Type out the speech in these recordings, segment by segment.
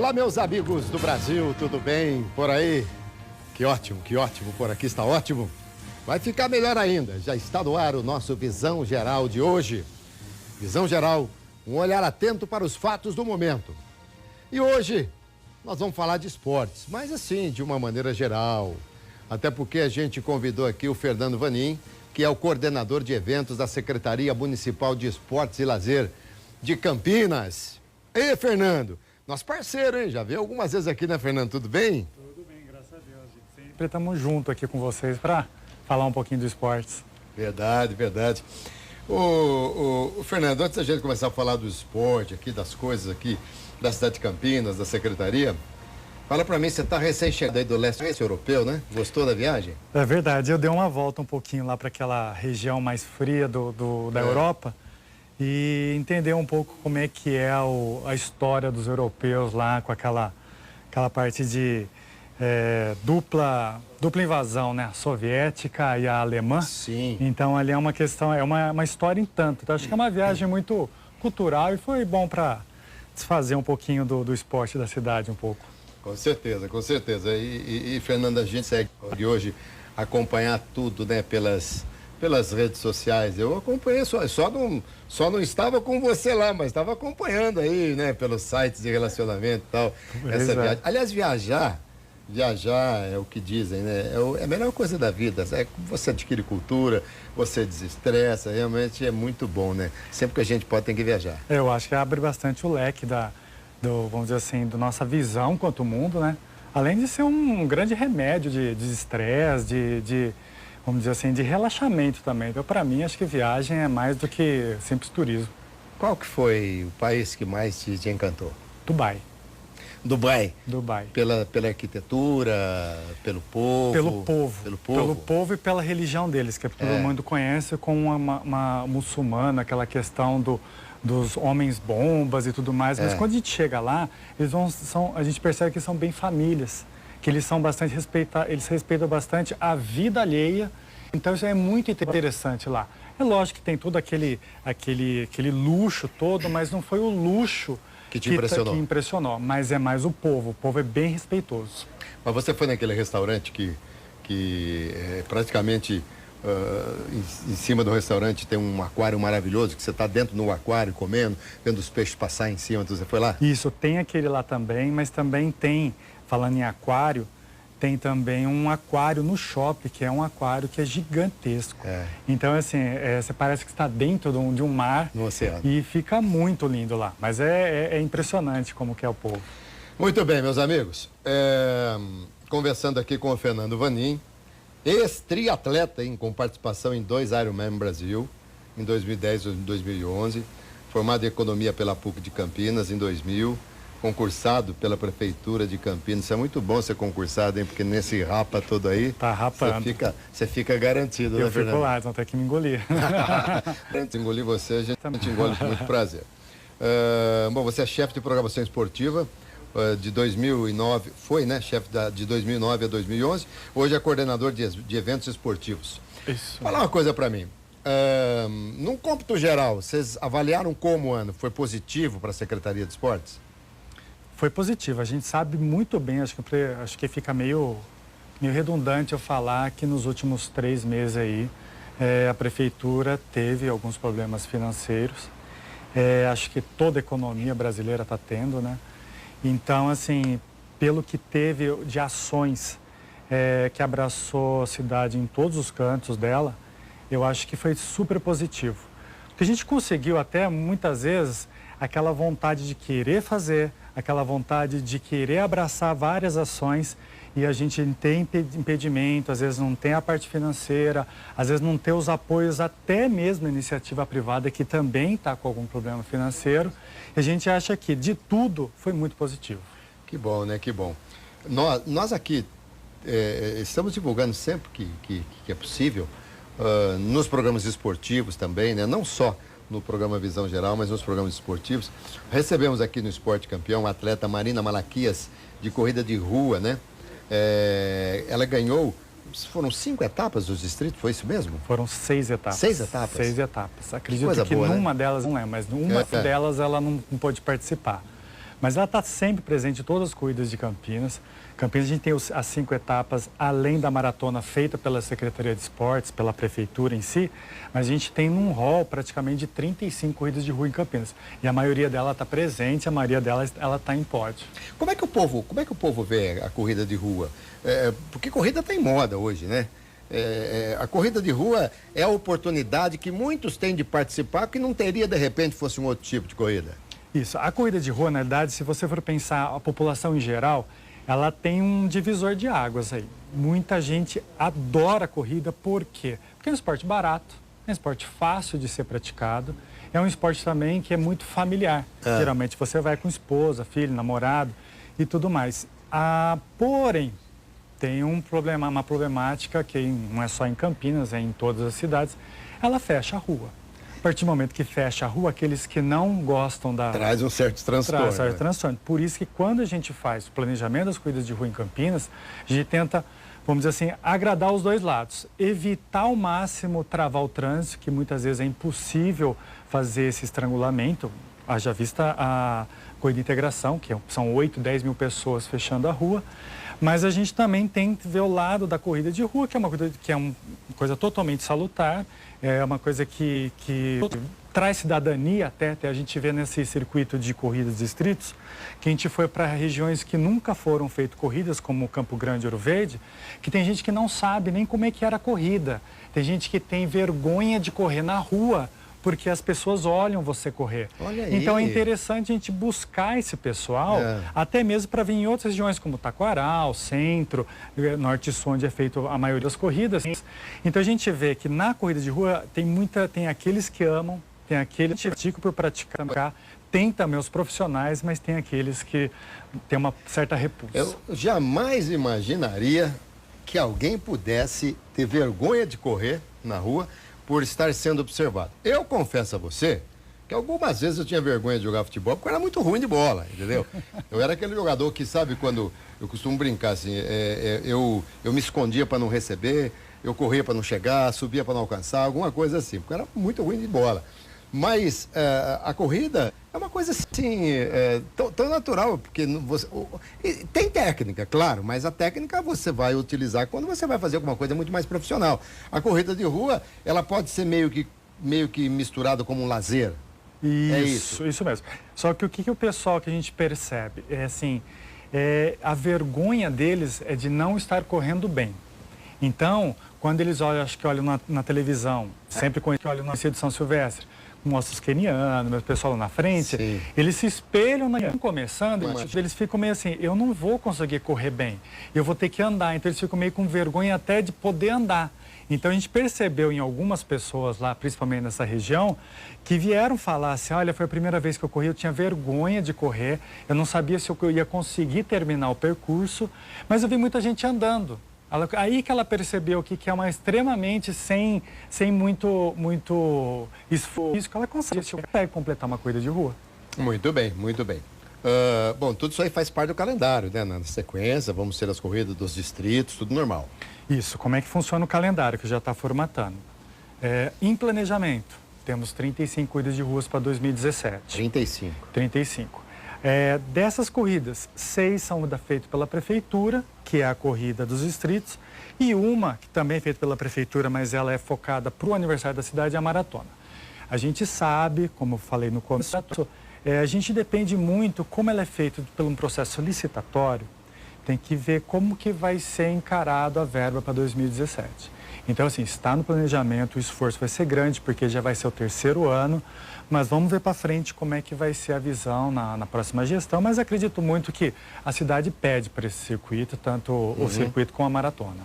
Olá, meus amigos do Brasil, tudo bem por aí? Que ótimo, por aqui está ótimo. Vai ficar melhor ainda, já está no ar o nosso Visão Geral de hoje. Visão Geral, um olhar atento para os fatos do momento. E hoje nós vamos falar de esportes, mas assim, de uma maneira geral. Até porque a gente convidou aqui o Fernando Vanin, que é o coordenador de eventos da Secretaria Municipal de Esportes e Lazer de Campinas. Ei, Fernando, nosso parceiro, hein? Já veio algumas vezes aqui, né, Fernando? Tudo bem? Tudo bem, graças a Deus. Sempre estamos juntos aqui com vocês para falar um pouquinho do esportes. Verdade, verdade. O Fernando, antes da gente começar a falar do esporte aqui, das coisas aqui da cidade de Campinas, da Secretaria, fala pra mim, você tá recém-chegado aí do leste europeu, né? Gostou da viagem? É verdade, eu dei uma volta um pouquinho lá para aquela região mais fria da Europa e entender um pouco como é que é a história dos europeus lá, com aquela parte de dupla invasão, né? A soviética e a alemã. Sim. Então ali é uma questão, é uma história em tanto. Então, acho que é uma viagem muito cultural e foi bom para desfazer um pouquinho do esporte da cidade um pouco. Com certeza, com certeza. E Fernando, a gente segue hoje acompanhar tudo, né, pelas redes sociais. Eu acompanhei, só não estava com você lá, mas estava acompanhando aí, né, pelos sites de relacionamento e tal, essa viagem. Aliás, viajar é o que dizem, né, é a melhor coisa da vida. Você adquire cultura, você desestressa, realmente é muito bom, né? Sempre que a gente pode, tem que viajar. Eu acho que abre bastante o leque vamos dizer assim, da nossa visão quanto o mundo, né? Além de ser um grande remédio de estresse, vamos dizer assim, de relaxamento também. Então, para mim, acho que viagem é mais do que simples turismo. Qual que foi o país que mais te encantou? Dubai. Dubai. Pela arquitetura, pelo povo? Pelo povo e pela religião deles, que todo mundo conhece como uma muçulmana, aquela questão dos homens bombas e tudo mais. Mas quando a gente chega lá, a gente percebe que são bem famílias, que eles são bastante eles respeitam bastante a vida alheia. Então isso é muito interessante lá. É lógico que tem todo aquele luxo todo, mas não foi o luxo que que impressionou, mas é mais o povo é bem respeitoso. Mas você foi naquele restaurante que praticamente em cima do restaurante tem um aquário maravilhoso, que você está dentro do aquário comendo, vendo os peixes passar em cima, então você foi lá? Isso, tem aquele lá também, mas também tem, falando em aquário, tem também um aquário no shopping, que é um aquário que é gigantesco. Então, assim, você parece que está dentro de um mar. No oceano. E fica muito lindo lá. Mas é impressionante como que é o povo. Muito bem, meus amigos. Conversando aqui com o Fernando Vanin, ex-triatleta, com participação em 2 Ironman Brasil, em 2010 e 2011, formado em Economia pela PUC de Campinas em 2000, concursado pela Prefeitura de Campinas. Isso é muito bom ser concursado, hein? Porque nesse rapa todo aí... Tá rapando. Você fica garantido, né, Fernando? Eu fico lá, então tem que me engolir. Antes de engolir você, a gente engole com muito prazer. Bom, você é chefe de programação esportiva de 2009, foi, né? Chefe de 2009 a 2011. Hoje é coordenador de eventos esportivos. Isso. Fala uma coisa pra mim. Num cômputo geral, vocês avaliaram como o ano? Foi positivo para a Secretaria de Esportes? Foi positivo. A gente sabe muito bem, acho que fica meio redundante eu falar que nos últimos 3 meses aí a Prefeitura teve alguns problemas financeiros. Acho que toda a economia brasileira está tendo, né? Então, assim, pelo que teve de ações que abraçou a cidade em todos os cantos dela, eu acho que foi super positivo. Porque a gente conseguiu até, muitas vezes, aquela vontade de querer fazer, aquela vontade de querer abraçar várias ações e a gente tem impedimento, às vezes não tem a parte financeira, às vezes não tem os apoios até mesmo da iniciativa privada que também está com algum problema financeiro. E a gente acha que de tudo foi muito positivo. Que bom, né? Que bom. Nós aqui estamos divulgando sempre que é possível, nos programas esportivos também, né? Não só no programa Visão Geral, mas nos programas esportivos. Recebemos aqui no Esporte Campeão a atleta Marina Malaquias, de corrida de rua, né? Ela ganhou, foram 5 etapas dos distritos, foi isso mesmo? Foram 6 etapas. 6 etapas? 6 etapas. Acredito que boa, numa delas, não é, mas numa delas ela não pôde participar. mas ela está sempre presente em todas as corridas de Campinas. Campinas a gente tem as 5 etapas, além da maratona feita pela Secretaria de Esportes, pela Prefeitura em si, mas a gente tem um hall praticamente de 35 corridas de rua em Campinas. E a maioria dela está presente, a maioria delas está em pódio. Como é que o povo vê a corrida de rua? Porque corrida está em moda hoje, né? A corrida de rua é a oportunidade que muitos têm de participar que não teria, de repente, fosse um outro tipo de corrida. Isso. A corrida de rua, na verdade, se você for pensar a população em geral, ela tem um divisor de águas aí. Muita gente adora a corrida, por quê? Porque é um esporte barato, é um esporte fácil de ser praticado, é um esporte também que é muito familiar. Geralmente você vai com esposa, filho, namorado e tudo mais. Porém, tem uma problemática que não é só em Campinas, é em todas as cidades, ela fecha a rua. A partir do momento que fecha a rua, aqueles que não gostam da... Traz um certo transtorno. Traz um certo transtorno. Por isso que quando a gente faz o planejamento das corridas de rua em Campinas, a gente tenta, vamos dizer assim, agradar os dois lados. Evitar ao máximo travar o trânsito, que muitas vezes é impossível fazer esse estrangulamento. Haja vista a corrida de integração, que são 8, 10 mil pessoas fechando a rua. Mas a gente também tem que ver o lado da corrida de rua, que é uma coisa totalmente salutar, é uma coisa que traz cidadania até a gente vê nesse circuito de corridas distritos, que a gente foi para regiões que nunca foram feitas corridas, como Campo Grande e Ouro Verde, que tem gente que não sabe nem como é que era a corrida, tem gente que tem vergonha de correr na rua, porque as pessoas olham você correr. Então é interessante a gente buscar esse pessoal, até mesmo para vir em outras regiões, como Taquaral, Centro, Norte e Sul, onde é feito a maioria das corridas. Então a gente vê que na corrida de rua tem aqueles que amam, tem aqueles que praticam por praticar, tem também os profissionais, mas tem aqueles que têm uma certa repulsa. Eu jamais imaginaria que alguém pudesse ter vergonha de correr na rua por estar sendo observado. Eu confesso a você que algumas vezes eu tinha vergonha de jogar futebol porque eu era muito ruim de bola, entendeu? Eu era aquele jogador que, sabe, quando eu costumo brincar assim, eu me escondia para não receber, eu corria para não chegar, subia para não alcançar, alguma coisa assim, porque eu era muito ruim de bola. Mas a corrida é uma coisa assim, tão natural, porque tem técnica, claro, mas a técnica você vai utilizar quando você vai fazer alguma coisa muito mais profissional. A corrida de rua, ela pode ser meio que misturada como um lazer. Isso mesmo. Só que o que o pessoal que a gente percebe é assim, a vergonha deles é de não estar correndo bem. Então, quando eles olham, acho que olham na televisão, sempre quando olham na de São Silvestre, mostra os quenianos, o pessoal lá na frente, sim, eles se espelham começando, eles ficam meio assim, eu não vou conseguir correr bem, eu vou ter que andar, então eles ficam meio com vergonha até de poder andar. Então a gente percebeu em algumas pessoas lá, principalmente nessa região, que vieram falar assim, olha, foi a primeira vez que eu corri, eu tinha vergonha de correr, eu não sabia se eu ia conseguir terminar o percurso, mas eu vi muita gente andando. Aí que ela percebeu que é uma extremamente sem muito esforço, que ela consegue completar uma corrida de rua. Muito bem, muito bem. Bom, tudo isso aí faz parte do calendário, né? Na sequência, vamos ter as corridas dos distritos, tudo normal. Isso, como é que funciona o calendário, que já está formatando? Em planejamento, temos 35 corridas de ruas para 2017. 35. Dessas corridas, 6 são feitas pela Prefeitura, que é a corrida dos distritos, e uma, que também é feita pela Prefeitura, mas ela é focada para o aniversário da cidade, é a maratona. A gente sabe, como eu falei no começo, a gente depende muito, como ela é feita por um processo licitatório, tem que ver como que vai ser encarado a verba para 2017. Então, assim, está no planejamento, o esforço vai ser grande, porque já vai ser o 3º ano, mas vamos ver para frente como é que vai ser a visão na próxima gestão, mas acredito muito que a cidade pede para esse circuito, tanto o circuito como a maratona.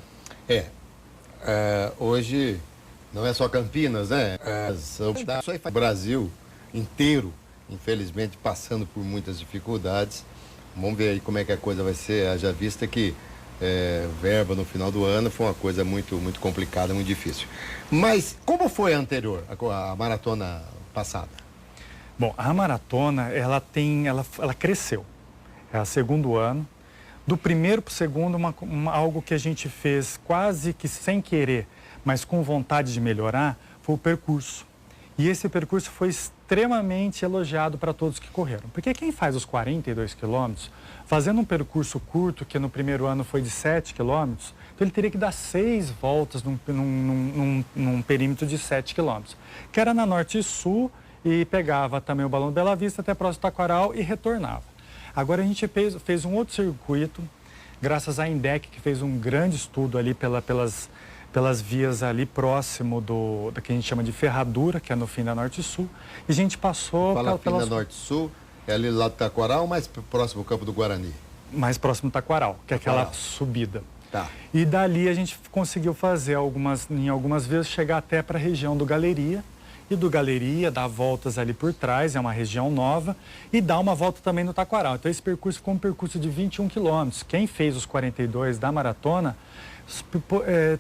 Hoje não é só Campinas, né? O Brasil inteiro, infelizmente, passando por muitas dificuldades. Vamos ver aí como é que a coisa vai ser, haja vista que verba no final do ano foi uma coisa muito, muito complicada, muito difícil. Mas como foi a anterior, a maratona passada? Bom, a maratona, ela cresceu. É o 2º ano. Do primeiro para o segundo, algo que a gente fez quase que sem querer, mas com vontade de melhorar, foi o percurso. E esse percurso foi extremamente elogiado para todos que correram. Porque quem faz os 42 quilômetros, fazendo um percurso curto, que no primeiro ano foi de 7 quilômetros, então ele teria que dar 6 voltas num perímetro de 7 quilômetros, que era na norte e sul, e pegava também o Balão do Bela Vista até próximo do Taquaral e retornava. Agora a gente fez um outro circuito, graças à INDEC, que fez um grande estudo ali pelas vias ali próximo da que a gente chama de ferradura, que é no fim da Norte e Sul. E a gente passou... Fala fim da Norte e Sul, é ali lá do Taquaral, mais próximo do Campo do Guarani? Mais próximo do Taquaral, que é aquela subida. Tá. E dali a gente conseguiu fazer em algumas vezes, chegar até para a região do Galeria. E do Galeria, dar voltas ali por trás, é uma região nova, e dar uma volta também no Taquaral. Então esse percurso ficou um percurso de 21 quilômetros. Quem fez os 42 da maratona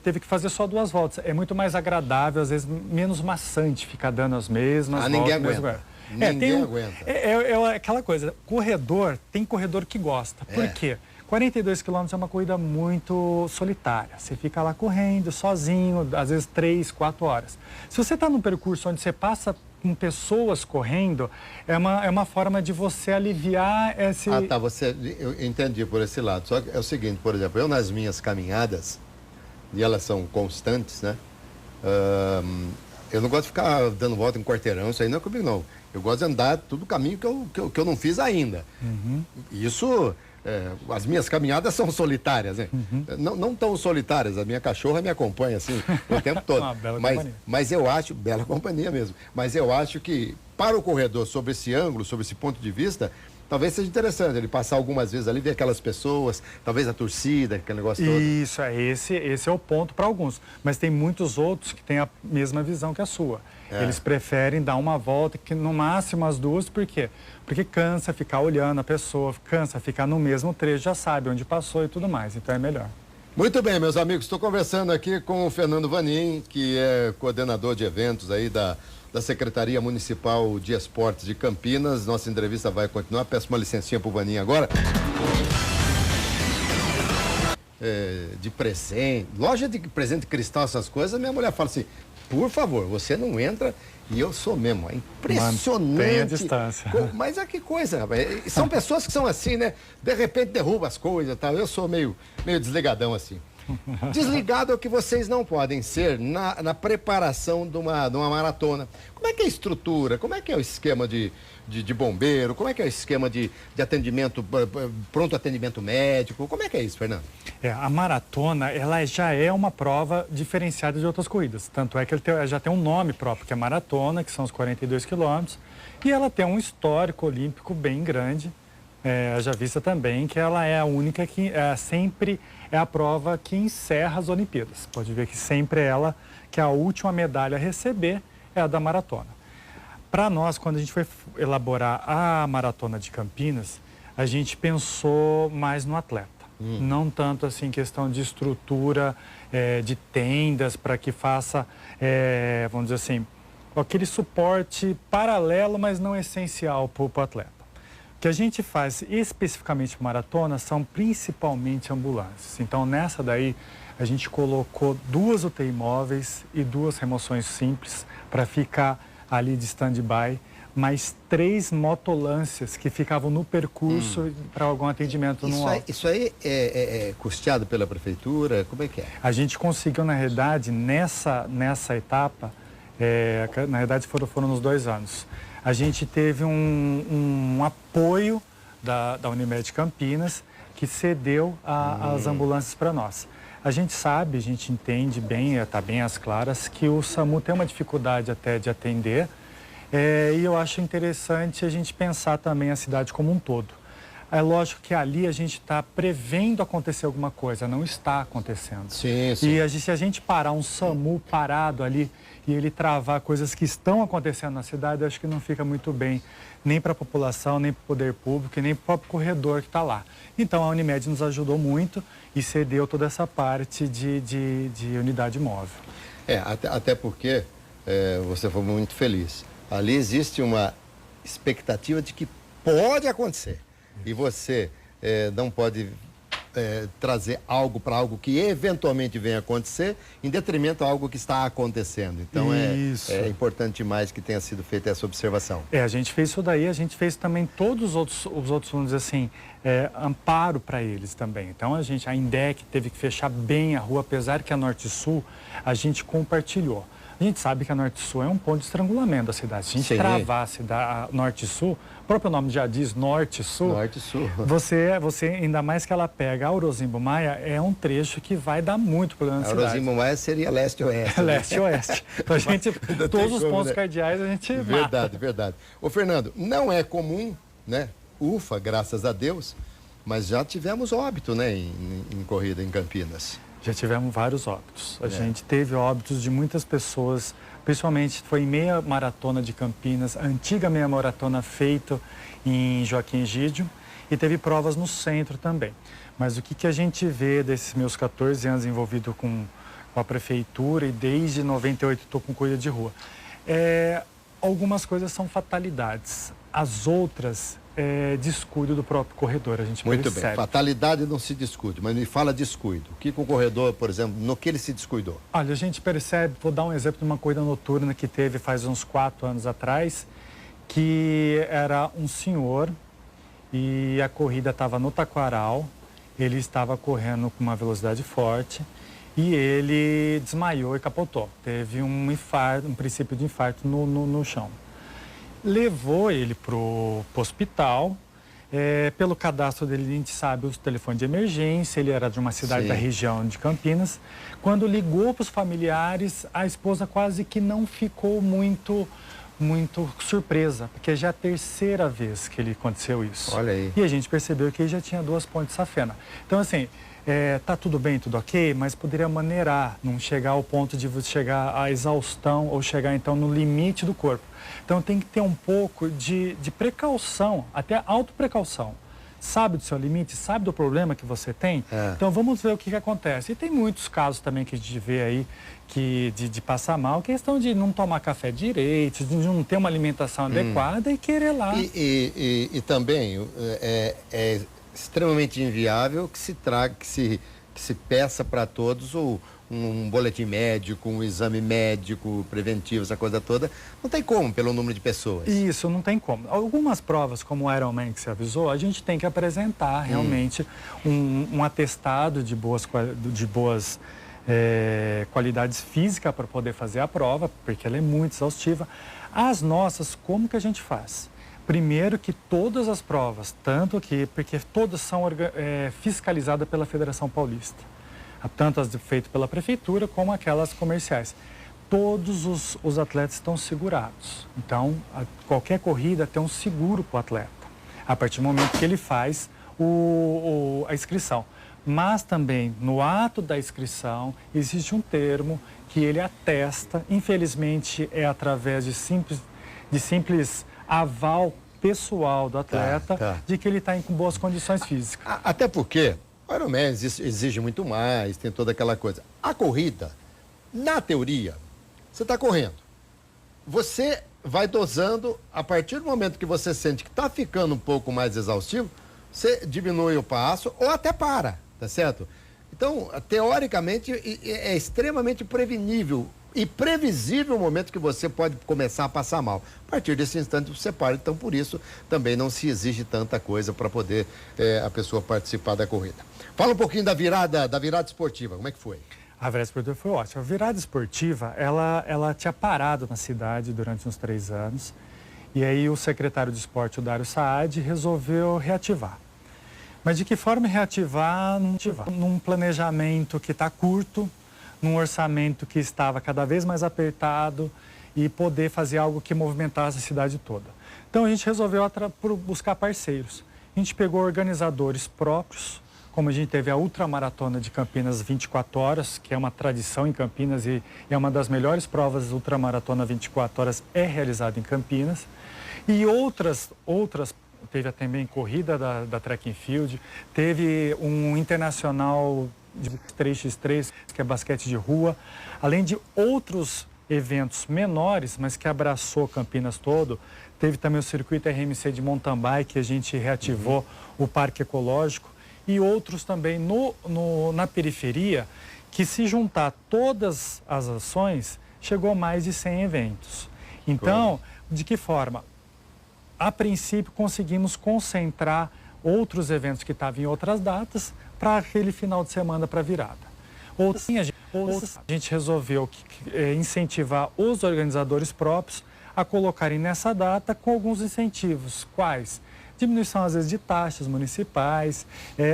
teve que fazer só 2 voltas. É muito mais agradável, às vezes menos maçante ficar dando as mesmas voltas. Ninguém aguenta. Ninguém aguenta. É aquela coisa, tem corredor que gosta. Por quê? 42 quilômetros é uma corrida muito solitária. Você fica lá correndo, sozinho, às vezes 3, 4 horas. Se você está num percurso onde você passa com pessoas correndo, é uma forma de você aliviar esse... Ah, tá, eu entendi por esse lado. Só que é o seguinte, por exemplo, eu nas minhas caminhadas, e elas são constantes, né? Eu não gosto de ficar dando volta em quarteirão, isso aí não é comigo, não. Eu gosto de andar todo o caminho que eu não fiz ainda. Uhum. Isso... as minhas caminhadas são solitárias, né? Uhum. Não tão solitárias, a minha cachorra me acompanha assim o tempo todo. Uma bela companhia. Mas eu acho, bela companhia mesmo, mas eu acho que para o corredor, sobre esse ângulo, sobre esse ponto de vista, talvez seja interessante ele passar algumas vezes ali, ver aquelas pessoas, talvez a torcida, aquele negócio todo. Isso, esse é o ponto para alguns, mas tem muitos outros que têm a mesma visão que a sua. Eles preferem dar uma volta, que no máximo as 2, por quê? Porque cansa ficar olhando a pessoa, cansa ficar no mesmo trecho, já sabe onde passou e tudo mais, então é melhor. Muito bem, meus amigos, estou conversando aqui com o Fernando Vanin, que é coordenador de eventos aí da Secretaria Municipal de Esportes de Campinas. Nossa entrevista vai continuar, peço uma licencinha para o Vanin agora. De presente, loja de presente cristal, essas coisas, minha mulher fala assim, por favor, você não entra, e eu sou mesmo, é impressionante. Mantenha a distância. Mas que coisa, rapaz, são pessoas que são assim, né, de repente derrubam as coisas e tal, eu sou meio desligadão assim. Desligado é o que vocês não podem ser na preparação de uma maratona. Como é que é a estrutura, como é que é o esquema de bombeiro, como é que é o esquema de atendimento, pronto atendimento médico, como é que é isso, Fernando? A maratona, ela já é uma prova diferenciada de outras corridas, tanto é que ele já tem um nome próprio, que é maratona, que são os 42 quilômetros, e ela tem um histórico olímpico bem grande, já vista também que ela é a única que sempre é a prova que encerra as Olimpíadas. Pode ver que sempre é ela, que a última medalha a receber é a da maratona. Para nós, quando a gente foi elaborar a maratona de Campinas, a gente pensou mais no atleta. Não tanto assim questão de estrutura, de tendas, para que faça, vamos dizer assim, aquele suporte paralelo, mas não essencial para o atleta. O que a gente faz especificamente para maratona são principalmente ambulâncias. Então, nessa daí, a gente colocou 2 UTI móveis e 2 remoções simples para ficar ali de stand-by, mais 3 motolâncias que ficavam no percurso para algum atendimento no alto. Isso aí é custeado pela prefeitura? Como é que é? A gente conseguiu, na realidade, nessa etapa, na realidade foram nos 2 anos, a gente teve um apoio da Unimed Campinas, que cedeu as ambulâncias para nós. A gente sabe, a gente entende bem, está bem às claras, que o SAMU tem uma dificuldade até de atender, e eu acho interessante a gente pensar também a cidade como um todo. É lógico que ali a gente está prevendo acontecer alguma coisa, não está acontecendo. Sim, sim. E se a gente parar um SAMU parado ali e ele travar coisas que estão acontecendo na cidade, acho que não fica muito bem, nem para a população, nem para o poder público, e nem para o próprio corredor que está lá. Então a Unimed nos ajudou muito e cedeu toda essa parte de unidade móvel. Até porque você foi muito feliz. Ali existe uma expectativa de que pode acontecer. E você não pode trazer algo para algo que eventualmente venha acontecer, em detrimento a algo que está acontecendo. Então é importante demais que tenha sido feita essa observação. A gente fez isso daí, a gente fez também todos os outros, vamos dizer assim, amparo para eles também. Então a INDEC teve que fechar bem a rua, apesar que a Norte e Sul a gente compartilhou. A gente sabe que a Norte e Sul é um ponto de estrangulamento da cidade. Se a gente travar a Norte e Sul, o próprio nome já diz Norte e Sul. Norte e Sul. Você, ainda mais que ela pega a Orozimbo Maia, é um trecho que vai dar muito problema na cidade. A Orozimbo Maia seria leste-oeste. Leste-oeste. Então, todos os pontos cardeais a gente mata. Verdade. Ô, Fernando, não é comum, né? Ufa, graças a Deus, mas já tivemos óbito, né, em corrida em Campinas. Já tivemos vários óbitos. A gente teve óbitos de muitas pessoas, principalmente foi em meia maratona de Campinas, a antiga meia maratona feita em Joaquim Egídio, e teve provas no centro também. Mas o que a gente vê desses meus 14 anos envolvido com a prefeitura, e desde 98 estou com corrida de rua, algumas coisas são fatalidades, as outras descuido do próprio corredor, a gente percebe. Muito bem, fatalidade não se discute, mas me fala descuido. O que o corredor, por exemplo, no que ele se descuidou? Olha, a gente percebe, vou dar um exemplo de uma corrida noturna que teve faz uns 4 anos atrás, que era um senhor e a corrida estava no Taquaral, ele estava correndo com uma velocidade forte e ele desmaiou e capotou. Teve um infarto, um princípio de infarto no chão. Levou ele para o hospital, pelo cadastro dele a gente sabe o telefone de emergência, ele era de uma cidade da região de Campinas. Quando ligou para os familiares, a esposa quase que não ficou muito surpresa, porque já é a terceira vez que ele aconteceu isso. Olha aí. E a gente percebeu que ele já tinha 2 pontes safena. Então assim, tá tudo bem, tudo ok, mas poderia maneirar, não chegar ao ponto de chegar à exaustão ou chegar então no limite do corpo. Então tem que ter um pouco de precaução, até autoprecaução. Sabe do seu limite, sabe do problema que você tem? Então vamos ver o que acontece. E tem muitos casos também que a gente vê aí de passar mal, questão de não tomar café direito, de não ter uma alimentação adequada e querer lá. E também é extremamente inviável que se peça para todos um boletim médico, um exame médico preventivo, essa coisa toda. Não tem como, pelo número de pessoas. Isso, não tem como. Algumas provas, como o Ironman que você avisou, a gente tem que apresentar realmente um atestado de boas qualidades físicas para poder fazer a prova, porque ela é muito exaustiva. As nossas, como que a gente faz? Primeiro que todas as provas, porque todas são fiscalizadas pela Federação Paulista. Tanto as feitas pela prefeitura como aquelas comerciais. Todos os atletas estão segurados. Então, qualquer corrida tem um seguro para o atleta, a partir do momento que ele faz a inscrição. Mas também, no ato da inscrição, existe um termo que ele atesta, infelizmente é através de simples aval pessoal do atleta, de que ele está em boas condições físicas. Até porque o Ironman exige muito mais, tem toda aquela coisa. A corrida, na teoria, você está correndo. Você vai dosando, a partir do momento que você sente que está ficando um pouco mais exaustivo, você diminui o passo ou até para, tá certo? Então, teoricamente, é extremamente prevenível e previsível o momento que você pode começar a passar mal. A partir desse instante você para, então por isso também não se exige tanta coisa para poder a pessoa participar da corrida. Fala um pouquinho da virada esportiva, como é que foi? A virada esportiva foi ótima. A virada esportiva, ela tinha parado na cidade durante uns 3 anos, e aí o secretário de esporte, o Dário Saad, resolveu reativar. Mas de que forma reativar? Num planejamento que está curto, num orçamento que estava cada vez mais apertado e poder fazer algo que movimentasse a cidade toda. Então a gente resolveu buscar parceiros. A gente pegou organizadores próprios, como a gente teve a Ultramaratona de Campinas 24 horas, que é uma tradição em Campinas e é uma das melhores provas. Ultramaratona 24 horas é realizada em Campinas. E outras teve também corrida da Track and Field, teve um internacional de 3x3, que é basquete de rua, além de outros eventos menores, mas que abraçou Campinas todo. Teve também o circuito RMC de mountain bike, que a gente reativou o Parque Ecológico. e outros também na periferia, que se juntar todas as ações, chegou a mais de 100 eventos. Então, de que forma? A princípio, conseguimos concentrar outros eventos que estavam em outras datas para aquele final de semana para virada. A gente resolveu incentivar os organizadores próprios a colocarem nessa data com alguns incentivos. Quais? Diminuição, às vezes, de taxas municipais,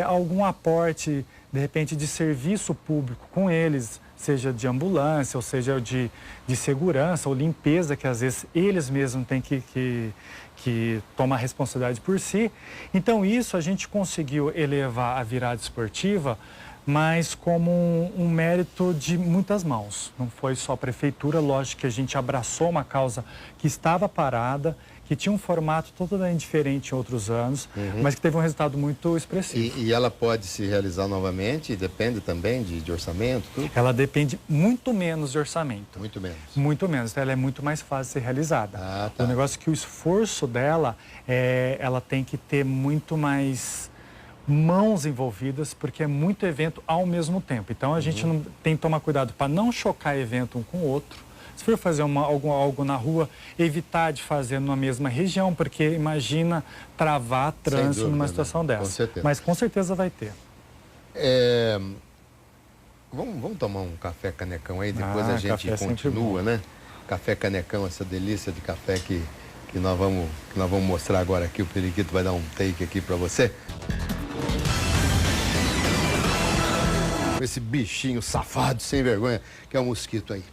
algum aporte, de repente, de serviço público com eles, seja de ambulância, ou seja de segurança ou limpeza, que às vezes eles mesmos têm que tomar responsabilidade por si. Então, isso a gente conseguiu elevar a virada esportiva, mas como um mérito de muitas mãos. Não foi só a prefeitura, lógico que a gente abraçou uma causa que estava parada, que tinha um formato totalmente diferente em outros anos, mas que teve um resultado muito expressivo. E ela pode se realizar novamente? Depende também de orçamento? Tudo? Ela depende muito menos de orçamento. Muito menos? Muito menos. Ela é muito mais fácil de ser realizada. Ah, tá. O negócio é que o esforço dela, ela tem que ter muito mais mãos envolvidas, porque é muito evento ao mesmo tempo. Então, a gente não tem que tomar cuidado para não chocar evento um com o outro. Se for fazer algo na rua, evitar de fazer na mesma região, porque imagina travar trânsito numa situação dessa. Com certeza. Mas com certeza vai ter. Vamos tomar um café canecão aí, depois a gente continua, né? Café canecão, essa delícia de café que nós vamos mostrar agora aqui. O Periquito vai dar um take aqui para você. Esse bichinho safado, sem vergonha, que é o mosquito aí.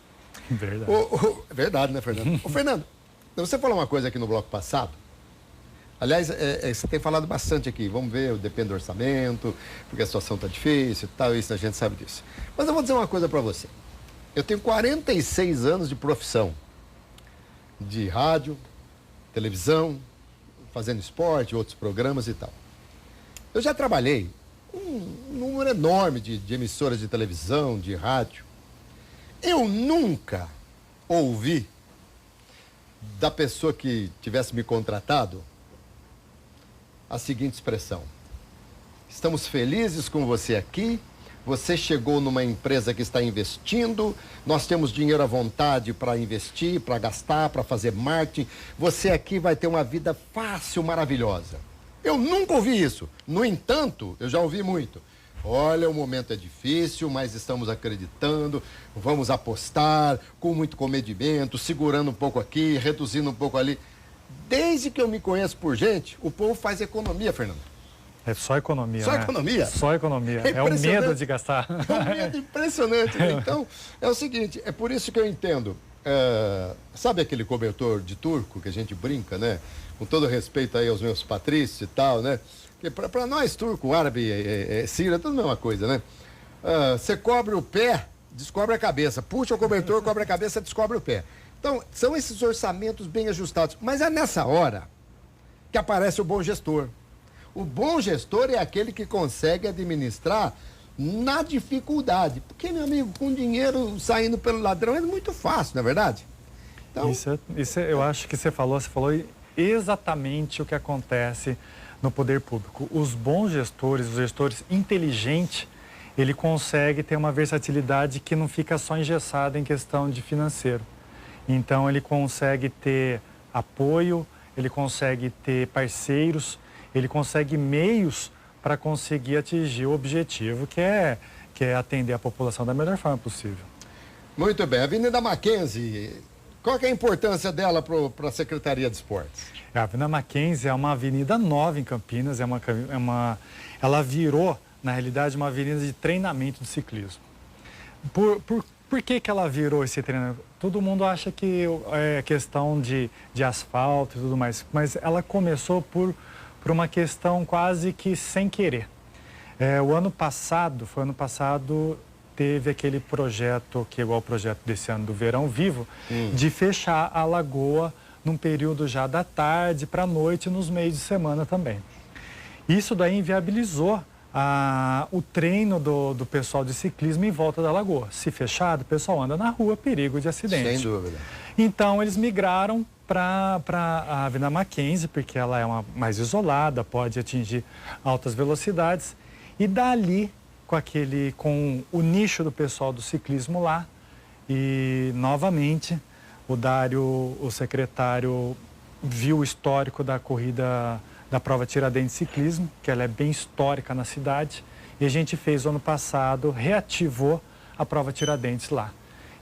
Verdade. Verdade, né, Fernando? Ô, Fernando, você falou uma coisa aqui no bloco passado. Aliás, você tem falado bastante aqui. Vamos ver, depende do orçamento, porque a situação está difícil e tal, isso a gente sabe disso. Mas eu vou dizer uma coisa para você. Eu tenho 46 anos de profissão. De rádio, televisão, fazendo esporte, outros programas e tal. Eu já trabalhei um número enorme de emissoras de televisão, de rádio. Eu nunca ouvi da pessoa que tivesse me contratado a seguinte expressão: estamos felizes com você aqui, você chegou numa empresa que está investindo, nós temos dinheiro à vontade para investir, para gastar, para fazer marketing, você aqui vai ter uma vida fácil, maravilhosa. Eu nunca ouvi isso. No entanto, eu já ouvi muito. Olha, o momento é difícil, mas estamos acreditando, vamos apostar com muito comedimento, segurando um pouco aqui, reduzindo um pouco ali. Desde que eu me conheço por gente, o povo faz economia, Fernando. É só economia, Só né? economia? Só economia. É o medo de gastar. É um medo impressionante. Então, é o seguinte, é por isso que eu entendo. Sabe aquele cobertor de turco que a gente brinca, né? Com todo respeito aí aos meus patrícios e tal, né? Porque para nós, turco, árabe, sírio, é tudo a mesma coisa, né? Você cobre o pé, descobre a cabeça. Puxa o cobertor, cobre a cabeça, descobre o pé. Então, são esses orçamentos bem ajustados. Mas é nessa hora que aparece o bom gestor. O bom gestor é aquele que consegue administrar na dificuldade. Porque, meu amigo, com dinheiro saindo pelo ladrão é muito fácil, não é verdade? Então... Eu acho que você falou exatamente o que acontece no poder público. Os bons gestores, os gestores inteligentes, ele consegue ter uma versatilidade que não fica só engessada em questão de financeiro. Então, ele consegue ter apoio, ele consegue ter parceiros, ele consegue meios para conseguir atingir o objetivo, que é atender a população da melhor forma possível. Muito bem. Avenida Mackenzie, qual que é a importância dela para a Secretaria de Esportes? A Avenida Mackenzie é uma avenida nova em Campinas, ela virou, na realidade, uma avenida de treinamento de ciclismo. Por que ela virou esse treinamento? Todo mundo acha que é questão de asfalto e tudo mais, mas ela começou por uma questão quase que sem querer. O ano passado teve aquele projeto, que é igual ao projeto desse ano do Verão Vivo, de fechar a lagoa num período já da tarde para a noite, nos meios de semana também. Isso daí inviabilizou o treino do pessoal de ciclismo em volta da lagoa. Se fechado, o pessoal anda na rua, perigo de acidente. Sem dúvida. Então, eles migraram para a Avenida Mackenzie, porque ela é mais isolada, pode atingir altas velocidades. E dali, com o nicho do pessoal do ciclismo lá, e novamente o Dário, o secretário, viu o histórico da corrida da prova Tiradentes Ciclismo, que ela é bem histórica na cidade, e a gente fez ano passado, reativou a prova Tiradentes lá.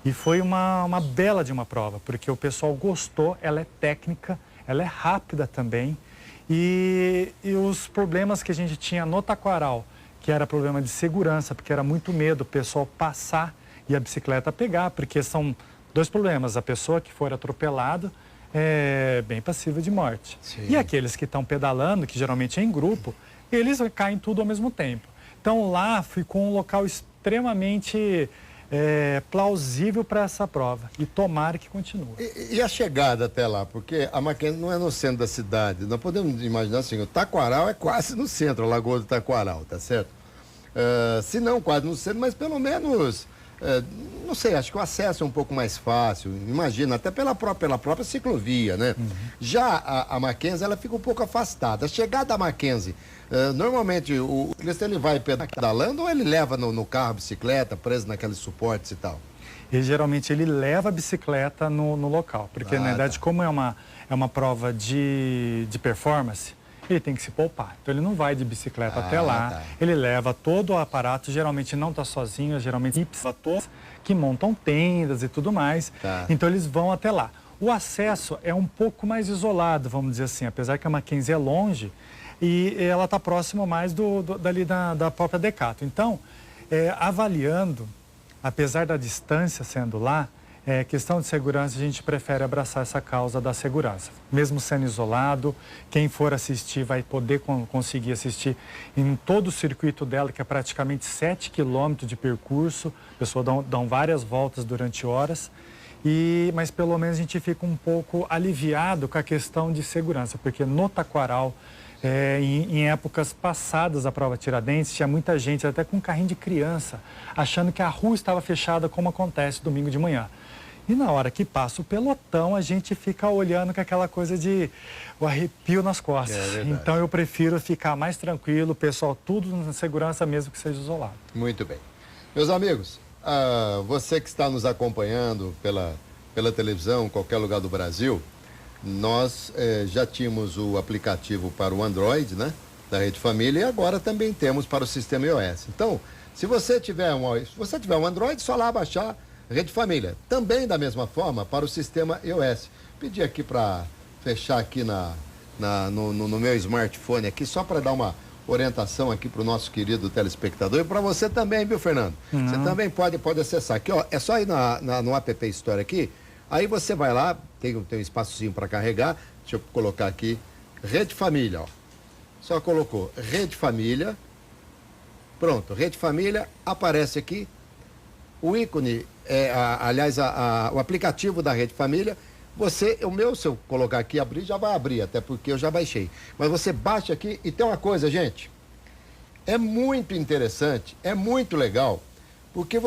E foi uma bela de uma prova, porque o pessoal gostou, ela é técnica, ela é rápida também, e os problemas que a gente tinha no Taquaral, que era problema de segurança, porque era muito medo o pessoal passar e a bicicleta pegar, porque são dois problemas, a pessoa que for atropelado é bem passível de morte. Sim. E aqueles que estão pedalando, que geralmente é em grupo, eles caem tudo ao mesmo tempo. Então lá ficou um local extremamente plausível para essa prova e tomara que continue. E a chegada até lá? Porque a Mackenzie não é no centro da cidade. Nós podemos imaginar assim, o Taquaral é quase no centro, a Lagoa do Taquaral, tá certo? Se não quase no centro, mas pelo menos... não sei, acho que o acesso é um pouco mais fácil, imagina, até pela própria ciclovia, né? Uhum. Já a Mackenzie, ela fica um pouco afastada. A chegada da Mackenzie, normalmente o ciclista ele vai pedalando ou ele leva no carro a bicicleta, preso naqueles suportes e tal? E geralmente ele leva a bicicleta no local, porque na verdade como é uma prova de performance, ele tem que se poupar. Então ele não vai de bicicleta até lá, ele leva todo o aparato, geralmente não está sozinho, geralmente todos que montam tendas e tudo mais. Então eles vão até lá. O acesso é um pouco mais isolado, vamos dizer assim, apesar que a Mackenzie é longe e ela está próxima mais dali da própria Decato. Então, avaliando, apesar da distância sendo lá, questão de segurança, a gente prefere abraçar essa causa da segurança. Mesmo sendo isolado, quem for assistir vai poder conseguir assistir em todo o circuito dela, que é praticamente 7 quilômetros de percurso. As pessoas dão várias voltas durante horas, mas pelo menos a gente fica um pouco aliviado com a questão de segurança, porque no Taquaral, em épocas passadas da prova Tiradentes, tinha muita gente, até com um carrinho de criança, achando que a rua estava fechada, como acontece domingo de manhã. E na hora que passa o pelotão, a gente fica olhando com aquela coisa de o arrepio nas costas. Então eu prefiro ficar mais tranquilo, o pessoal tudo na segurança mesmo que seja isolado. Muito bem. Meus amigos, você que está nos acompanhando pela televisão, em qualquer lugar do Brasil, nós já tínhamos o aplicativo para o Android, né, da Rede Família, e agora também temos para o sistema iOS. Então, se você tiver um Android, só lá baixar Rede Família. Também da mesma forma para o sistema iOS. Pedi aqui para fechar aqui no meu smartphone aqui, só para dar uma orientação aqui para o nosso querido telespectador e para você também, viu, Fernando? Não. Você também pode acessar aqui, ó. É só ir no app Store aqui. Aí você vai lá, tem um espaçozinho para carregar. Deixa eu colocar aqui, Rede Família, ó. Só colocou Rede Família. Pronto, Rede Família, aparece aqui. O ícone, o aplicativo da Rede Família, se eu colocar aqui e abrir, já vai abrir, até porque eu já baixei. Mas você baixa aqui e tem uma coisa, gente, é muito interessante, é muito legal, porque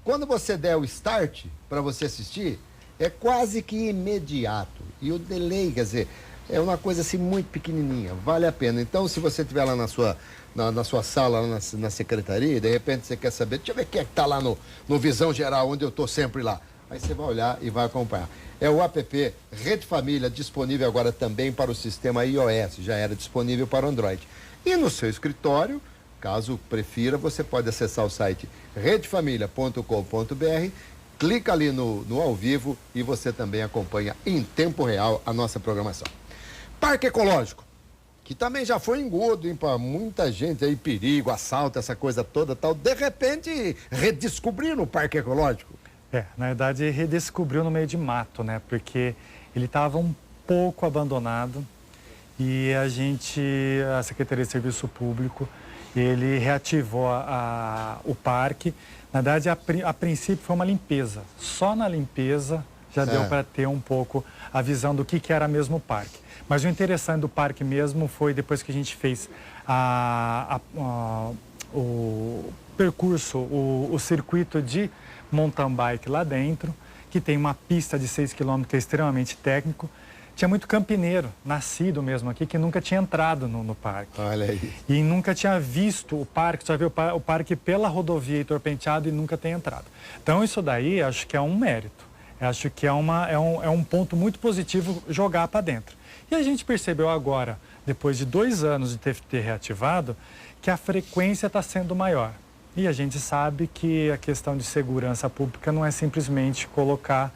quando você der o start para você assistir, é quase que imediato. E o delay, quer dizer, é uma coisa assim muito pequenininha, vale a pena. Então, se você estiver lá na sua sala, lá na secretaria, de repente você quer saber, deixa eu ver quem é que está lá no Visão Geral, onde eu estou sempre lá. Aí você vai olhar e vai acompanhar. É o app Rede Família, disponível agora também para o sistema iOS, já era disponível para o Android. E no seu escritório, caso prefira, você pode acessar o site redefamilia.com.br, clica ali no ao vivo e você também acompanha em tempo real a nossa programação. Parque Ecológico, que também já foi engodo para muita gente aí, perigo, assalto, essa coisa toda tal. De repente, redescobriram o Parque Ecológico. Na verdade, redescobriu no meio de mato, né? Porque ele estava um pouco abandonado e a Secretaria de Serviço Público, ele reativou o parque. Na verdade, a princípio foi uma limpeza. Só na limpeza já deu para ter um pouco a visão do que era mesmo o parque. Mas o interessante do parque mesmo foi depois que a gente fez o percurso, o circuito de mountain bike lá dentro, que tem uma pista de 6 km que é extremamente técnico. tinha muito campineiro, nascido mesmo aqui, que nunca tinha entrado no parque. Olha aí. E nunca tinha visto o parque, só viu o parque pela rodovia Heitor Penteado e nunca tem entrado. Então isso daí acho que é um mérito. Acho que é um ponto muito positivo jogar para dentro. E a gente percebeu agora, depois de 2 anos de ter reativado, que a frequência está sendo maior. E a gente sabe que a questão de segurança pública não é simplesmente colocar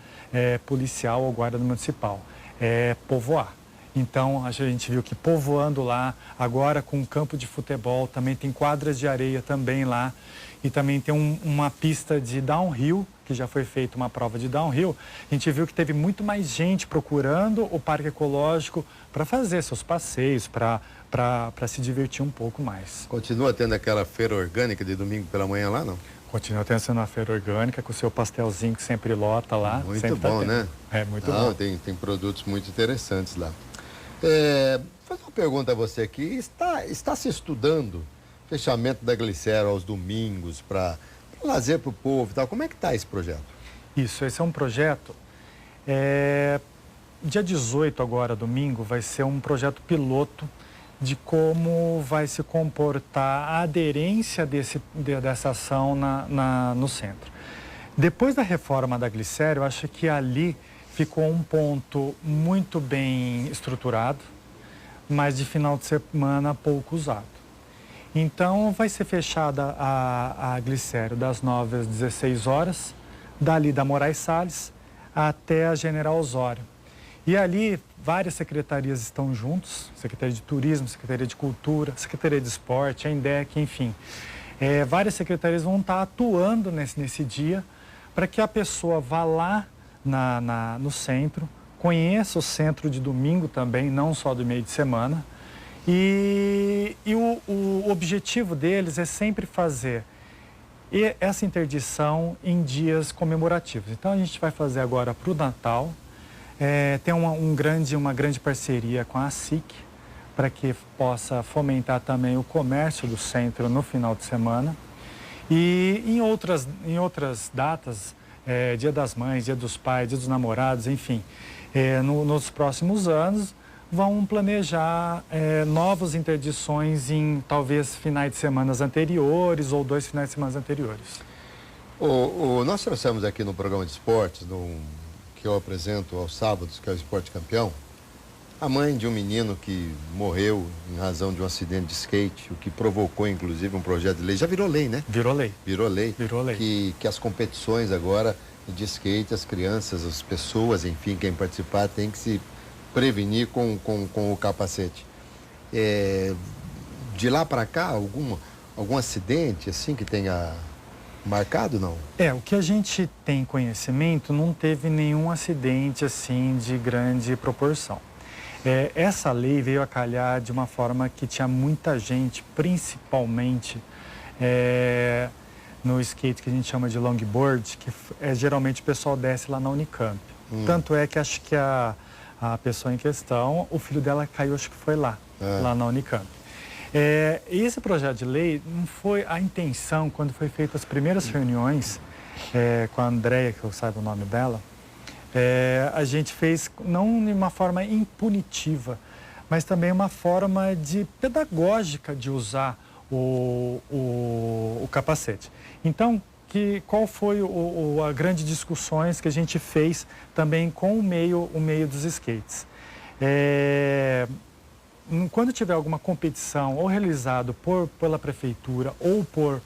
policial ou guarda municipal, é povoar. Então, a gente viu que povoando lá, agora com um campo de futebol, também tem quadras de areia também lá, e também tem uma pista de downhill, que já foi feita uma prova de downhill. A gente viu que teve muito mais gente procurando o parque ecológico para fazer seus passeios, para se divertir um pouco mais. Continua tendo aquela feira orgânica de domingo pela manhã lá, não? Continua tendo uma feira orgânica com o seu pastelzinho que sempre lota lá. Muito sempre bom, né? É, muito bom. Tem produtos muito interessantes lá. Vou fazer uma pergunta a você aqui. Está se estudando fechamento da Glicério aos domingos para lazer para o povo e tal? Como é que está esse projeto? Isso, esse é um projeto. Dia 18 agora, domingo, vai ser um projeto piloto de como vai se comportar a aderência dessa ação no centro. Depois da reforma da Glicério, eu acho que ali ficou um ponto muito bem estruturado, mas de final de semana pouco usado. Então, vai ser fechada a Glicério das 9 às 16 horas, dali da Moraes Salles até a General Osório. E ali, várias secretarias estão juntos, Secretaria de Turismo, Secretaria de Cultura, Secretaria de Esporte, a INDEC, enfim. Várias secretarias vão estar atuando nesse dia para que a pessoa vá lá no centro, conheça o centro de domingo também, não só do meio de semana. E o objetivo deles é sempre fazer essa interdição em dias comemorativos. Então, a gente vai fazer agora para o Natal. Tem uma grande parceria com a SIC para que possa fomentar também o comércio do centro no final de semana. E em outras datas, Dia das Mães, Dia dos Pais, Dia dos Namorados, enfim, nos próximos anos vão planejar novas interdições em talvez finais de semana anteriores ou 2 finais de semana anteriores. Nós trouxemos aqui no programa de esportes, que eu apresento aos sábados, que é o Esporte Campeão, a mãe de um menino que morreu em razão de um acidente de skate, o que provocou, inclusive, um projeto de lei. Já virou lei, né? Virou lei. Virou lei. Virou lei. Que as competições agora de skate, as crianças, as pessoas, enfim, quem participar tem que se prevenir com o capacete. De lá para cá, algum acidente, assim, que tenha marcado, não? O que a gente tem conhecimento, não teve nenhum acidente assim de grande proporção. Essa lei veio a calhar de uma forma que tinha muita gente, principalmente no skate que a gente chama de longboard, que geralmente o pessoal desce lá na Unicamp. Tanto é que acho que a pessoa em questão, o filho dela caiu, acho que foi lá na Unicamp. Esse projeto de lei não foi a intenção, quando foi feitas as primeiras reuniões com a Andréia, que eu saiba o nome dela, a gente fez não de uma forma impunitiva, mas também uma forma pedagógica de usar o capacete. Então, qual foi as grandes discussões que a gente fez também com o meio dos skates? Quando tiver alguma competição ou realizado pela prefeitura ou por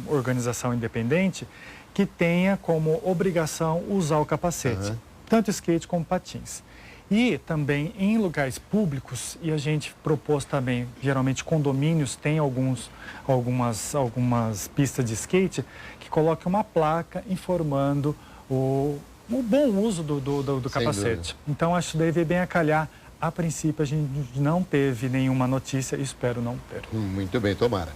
organização independente, que tenha como obrigação usar o capacete, tanto skate como patins. E também em lugares públicos, e a gente propôs também, geralmente condomínios têm algumas pistas de skate, que coloque uma placa informando o bom uso do capacete. Então, acho que deve bem a calhar. A princípio, a gente não teve nenhuma notícia e espero não ter. Muito bem, tomara.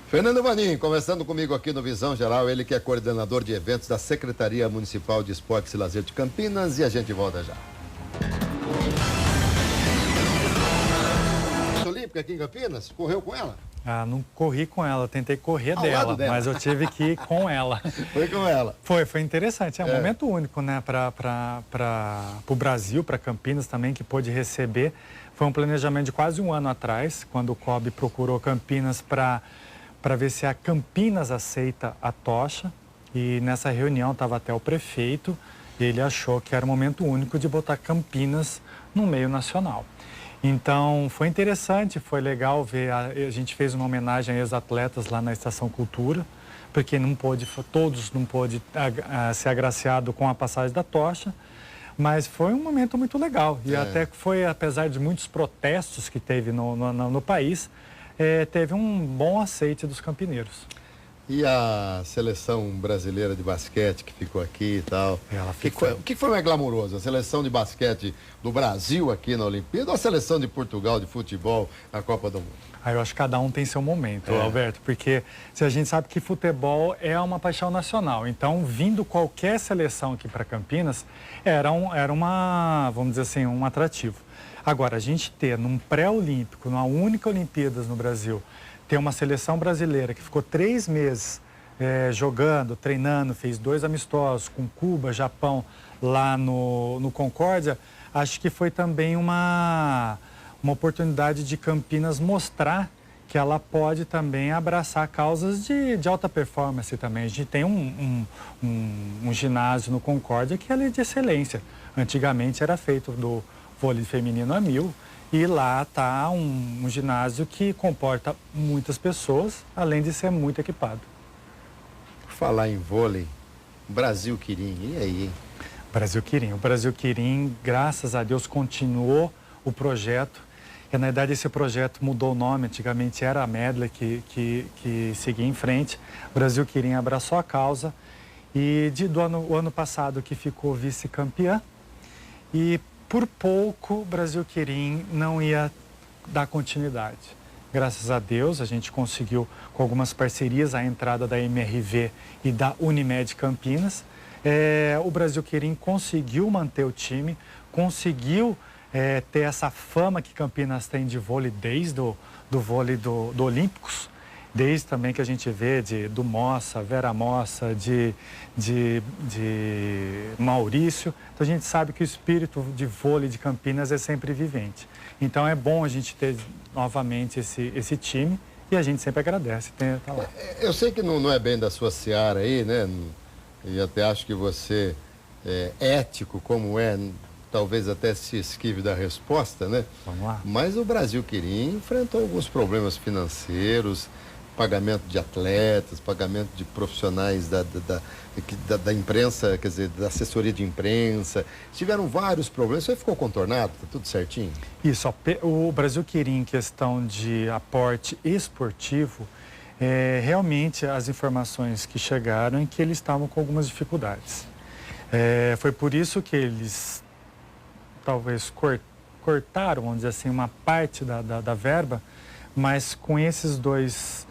Fernando Vanin, conversando comigo aqui no Visão Geral, ele que é coordenador de eventos da Secretaria Municipal de Esportes e Lazer de Campinas, e a gente volta já. Olímpica aqui em Campinas, correu com ela? Ah, não corri com ela, tentei correr Ao lado dela. mas eu tive que ir com ela. Foi com ela. Foi interessante, é um momento único, né, para o Brasil, para Campinas também, que pôde receber. Foi um planejamento de quase um ano atrás, quando o COB procurou Campinas para ver se a Campinas aceita a tocha. E nessa reunião estava até o prefeito, e ele achou que era um momento único de botar Campinas no meio nacional. Então, foi interessante, foi legal ver, a gente fez uma homenagem a ex-atletas lá na Estação Cultura, porque todos não pôde ser agraciado com a passagem da tocha, mas foi um momento muito legal. E até que foi, apesar de muitos protestos que teve no país, teve um bom aceite dos campineiros. E a seleção brasileira de basquete que ficou aqui e tal? O que foi mais glamouroso? A seleção de basquete do Brasil aqui na Olimpíada ou a seleção de Portugal de futebol na Copa do Mundo? Eu acho que cada um tem seu momento, Alberto, porque se a gente sabe que futebol é uma paixão nacional, então vindo qualquer seleção aqui para Campinas era vamos dizer assim, um atrativo. Agora, a gente ter num pré-olímpico, numa única Olimpíadas no Brasil, ter uma seleção brasileira que ficou 3 meses jogando, treinando, fez 2 amistosos com Cuba, Japão, lá no Concórdia, acho que foi também uma oportunidade de Campinas mostrar que ela pode também abraçar causas de alta performance também. A gente tem um ginásio no Concórdia que é de excelência. Antigamente era feito do vôlei feminino a 1000, e lá está um ginásio que comporta muitas pessoas, além de ser muito equipado. Por falar em vôlei, Brasil Quirim, e aí, hein? Brasil Quirim. O Brasil Quirim, graças a Deus, continuou o projeto. E, na verdade, esse projeto mudou o nome. Antigamente era a Medley que seguia em frente. O Brasil Quirim abraçou a causa. E o ano passado que ficou vice-campeã. E por pouco, o Brasil Quirim não ia dar continuidade. Graças a Deus, a gente conseguiu, com algumas parcerias, a entrada da MRV e da Unimed Campinas. O Brasil Quirim conseguiu manter o time, conseguiu ter essa fama que Campinas tem de vôlei desde do vôlei do Olímpicos, desde também que a gente vê do Mossa, Vera Mossa, de Maurício. Então a gente sabe que o espírito de vôlei de Campinas é sempre vivente. Então é bom a gente ter novamente esse time e a gente sempre agradece tá lá. Eu sei que não é bem da sua seara aí, né? E até acho que você é ético como talvez até se esquive da resposta, né? Vamos lá. Mas o Brasil Quirim enfrentou alguns problemas financeiros, pagamento de atletas, pagamento de profissionais da imprensa, quer dizer, da assessoria de imprensa. Tiveram vários problemas. Isso aí ficou contornado? Tá tudo certinho? Isso. O Brasil Quirim, em questão de aporte esportivo, realmente as informações que chegaram é que eles estavam com algumas dificuldades. Foi por isso que eles talvez cortaram, vamos dizer assim, uma parte da verba, mas com esses dois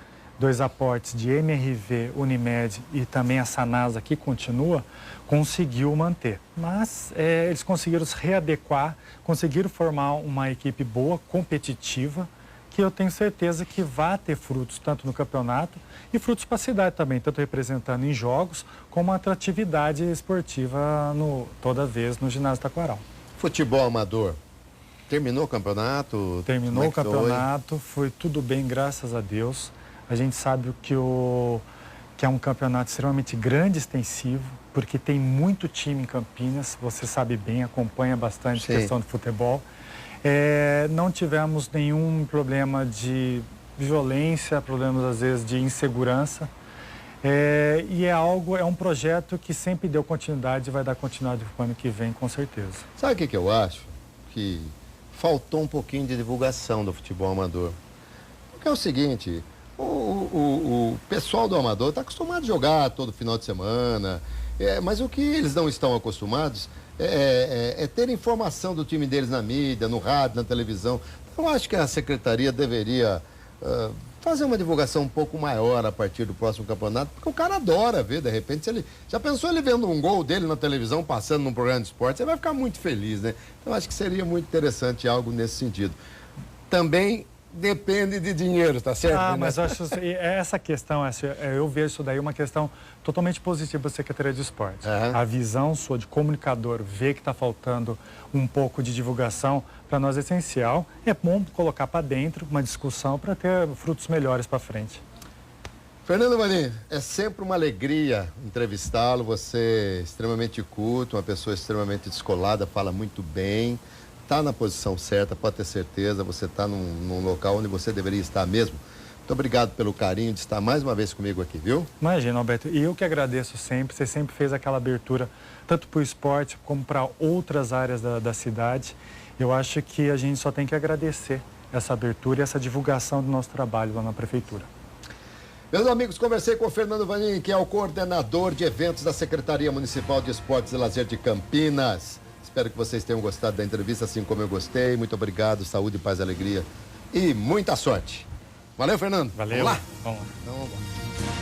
aportes de MRV, Unimed e também a Sanasa, que continua, conseguiu manter. Mas eles conseguiram se readequar, conseguiram formar uma equipe boa, competitiva, que eu tenho certeza que vai ter frutos tanto no campeonato e frutos para a cidade também, tanto representando em jogos como a atratividade esportiva toda vez no ginásio Taquaral. Futebol amador, terminou o campeonato? Terminou o campeonato, foi tudo bem, graças a Deus. A gente sabe que é um campeonato extremamente grande, extensivo, porque tem muito time em Campinas, você sabe bem, acompanha bastante a questão de futebol. Não tivemos nenhum problema de violência, problemas às vezes de insegurança. E é um projeto que sempre deu continuidade e vai dar continuidade no ano que vem, com certeza. Sabe o que eu acho? Que faltou um pouquinho de divulgação do futebol amador. Porque é o seguinte, o pessoal do amador está acostumado a jogar todo final de semana, mas o que eles não estão acostumados é ter informação do time deles na mídia, no rádio, na televisão. Eu acho que a secretaria deveria fazer uma divulgação um pouco maior a partir do próximo campeonato, porque o cara adora ver, de repente, se ele já pensou ele vendo um gol dele na televisão, passando num programa de esporte, você vai ficar muito feliz, né? Então, acho que seria muito interessante algo nesse sentido. Também depende de dinheiro, tá certo? Ah, mas eu acho essa questão, eu vejo isso daí uma questão totalmente positiva da Secretaria de Esportes. A visão sua de comunicador, ver que está faltando um pouco de divulgação, para nós é essencial. É bom colocar para dentro uma discussão para ter frutos melhores para frente. Fernando Valim, é sempre uma alegria entrevistá-lo. Você é extremamente culto, uma pessoa extremamente descolada, fala muito bem, está na posição certa, pode ter certeza, você está num local onde você deveria estar mesmo. Muito obrigado pelo carinho de estar mais uma vez comigo aqui, viu? Imagina, Alberto, e eu que agradeço sempre, você sempre fez aquela abertura, tanto para o esporte como para outras áreas da cidade. Eu acho que a gente só tem que agradecer essa abertura e essa divulgação do nosso trabalho lá na Prefeitura. Meus amigos, conversei com o Fernando Valim, que é o coordenador de eventos da Secretaria Municipal de Esportes e Lazer de Campinas. Espero que vocês tenham gostado da entrevista, assim como eu gostei. Muito obrigado, saúde, paz e alegria e muita sorte. Valeu, Fernando. Valeu. Vamos lá? Vamos lá. Então, vamos lá.